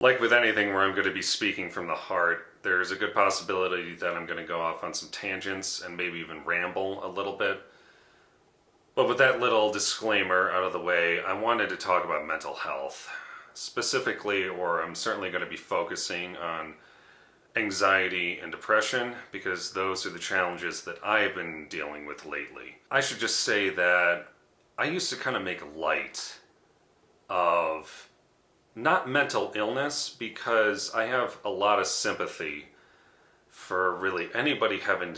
Like with anything where I'm going to be speaking from the heart, there's a good possibility that I'm going to go off on some tangents and maybe even ramble a little bit. But with that little disclaimer out of the way, I wanted to talk about mental health. Specifically, or I'm certainly going to be focusing on anxiety and depression because those are the challenges that I've been dealing with lately. I should just say that I used to kind of make light of not mental illness because I have a lot of sympathy for really anybody having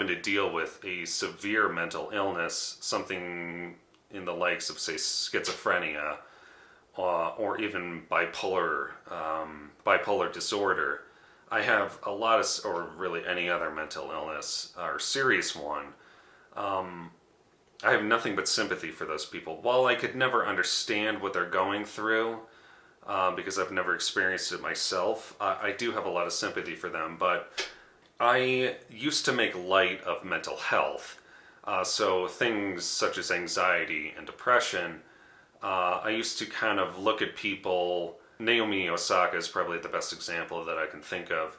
to deal with a severe mental illness, something in the likes of say schizophrenia or even bipolar disorder. I have a lot of, or really any other mental illness or serious one. I have nothing but sympathy for those people. While I could never understand what they're going through, because I've never experienced it myself, I do have a lot of sympathy for them. But I used to make light of mental health. So things such as anxiety and depression, I used to kind of look at people. Naomi Osaka is probably the best example that I can think of.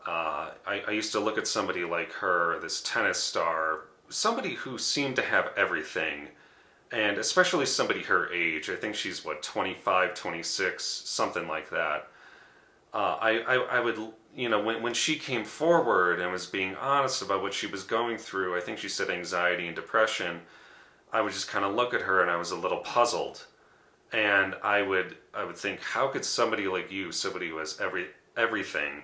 I used to look at somebody like her, this tennis star, somebody who seemed to have everything, and especially somebody her age. I think she's, 25, 26, something like that. I would, when she came forward and was being honest about what she was going through, I think she said anxiety and depression, I would just kind of look at her and I was a little puzzled. And I would think, how could somebody like you, somebody who has everything,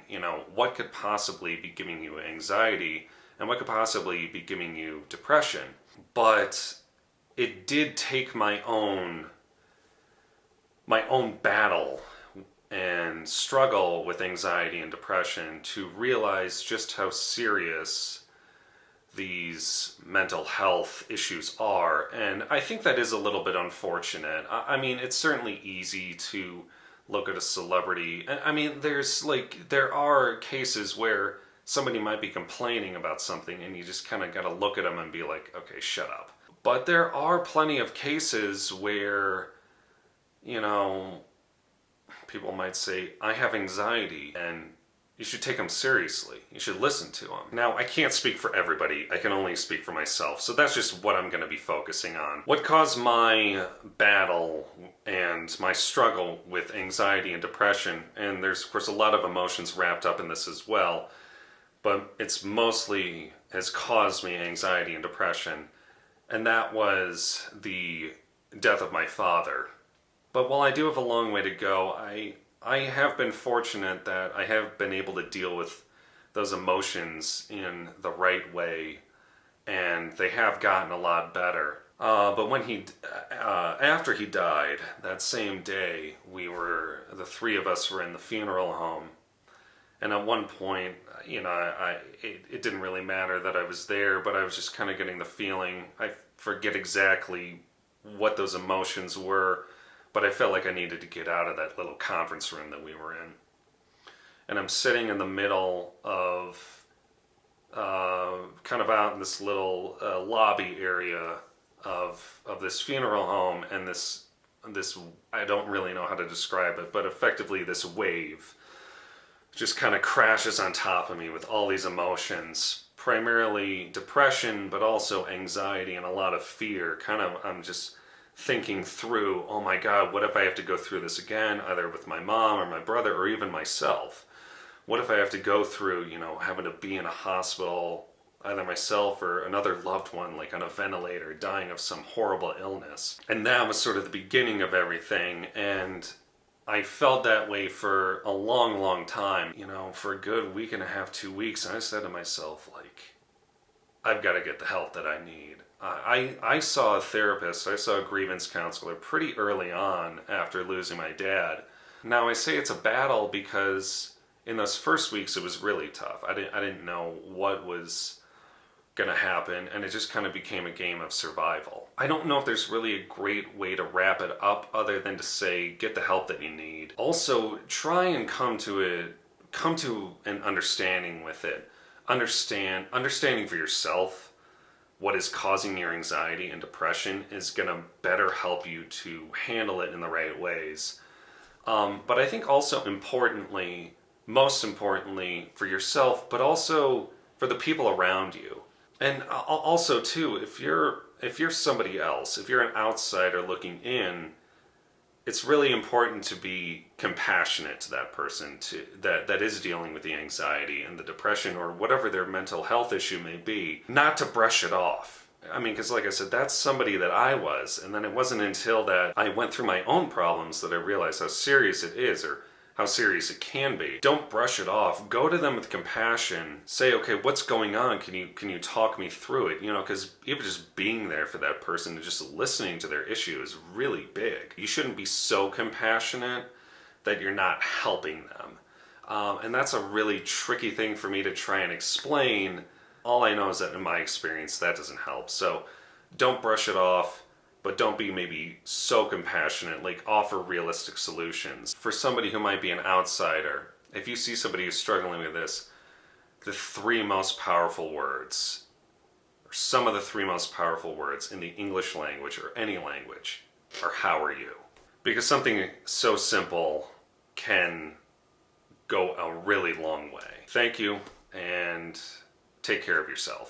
what could possibly be giving you anxiety and what could possibly be giving you depression? But it did take my own battle and struggle with anxiety and depression to realize just how serious these mental health issues are. And I think that is a little bit unfortunate. I mean, it's certainly easy to look at a celebrity. I mean, there are cases where somebody might be complaining about something and you just kind of got to look at them and be like, okay, shut up. But there are plenty of cases where, people might say, I have anxiety, and you should take them seriously. You should listen to them. Now, I can't speak for everybody. I can only speak for myself. So that's just what I'm going to be focusing on. What caused my battle and my struggle with anxiety and depression, and there's, of course, a lot of emotions wrapped up in this as well, but it's mostly has caused me anxiety and depression, and that was the death of my father. But while I do have a long way to go, I have been fortunate that I have been able to deal with those emotions in the right way, and they have gotten a lot better. But when after he died, that same day, the three of us were in the funeral home, and at one point, it didn't really matter that I was there, but I was just kind of getting the feeling, I forget exactly what those emotions were, but I felt like I needed to get out of that little conference room that we were in. And I'm sitting in the middle of, kind of out in this little lobby area of this funeral home, and this, I don't really know how to describe it, but effectively this wave just kind of crashes on top of me with all these emotions, primarily depression, but also anxiety and a lot of fear. I'm just thinking through, oh my God, what if I have to go through this again, either with my mom or my brother or even myself? What if I have to go through, having to be in a hospital, either myself or another loved one, like on a ventilator, dying of some horrible illness? And that was sort of the beginning of everything, and I felt that way for a long, long time, for a good week and a half, 2 weeks, and I said to myself, I've got to get the help that I need. I saw a therapist, I saw a grievance counselor pretty early on after losing my dad. Now I say it's a battle because in those first weeks it was really tough. I didn't know what was going to happen, and it just kind of became a game of survival. I don't know if there's really a great way to wrap it up other than to say get the help that you need. Also, try and come to an understanding with it. Understanding for yourself what is causing your anxiety and depression is going to better help you to handle it in the right ways. But I think also importantly, most importantly for yourself, but also for the people around you. And also too, if you're somebody else, if you're an outsider looking in, it's really important to be compassionate to that person that is dealing with the anxiety and the depression or whatever their mental health issue may be, not to brush it off. I mean, because like I said, that's somebody that I was, and then it wasn't until that I went through my own problems that I realized how serious it is, or how serious it can be. Don't brush it off. Go to them with compassion. Say, okay, what's going on? Can you talk me through it? You know, because even just being there for that person and just listening to their issue is really big. You shouldn't be so compassionate that you're not helping them. And that's a really tricky thing for me to try and explain. All I know is that in my experience, that doesn't help. So don't brush it off, but don't be maybe so compassionate. Like, offer realistic solutions. For somebody who might be an outsider, if you see somebody who's struggling with this, the three most powerful words, or some of the three most powerful words in the English language or any language, are how are you? Because something so simple can go a really long way. Thank you, and take care of yourself.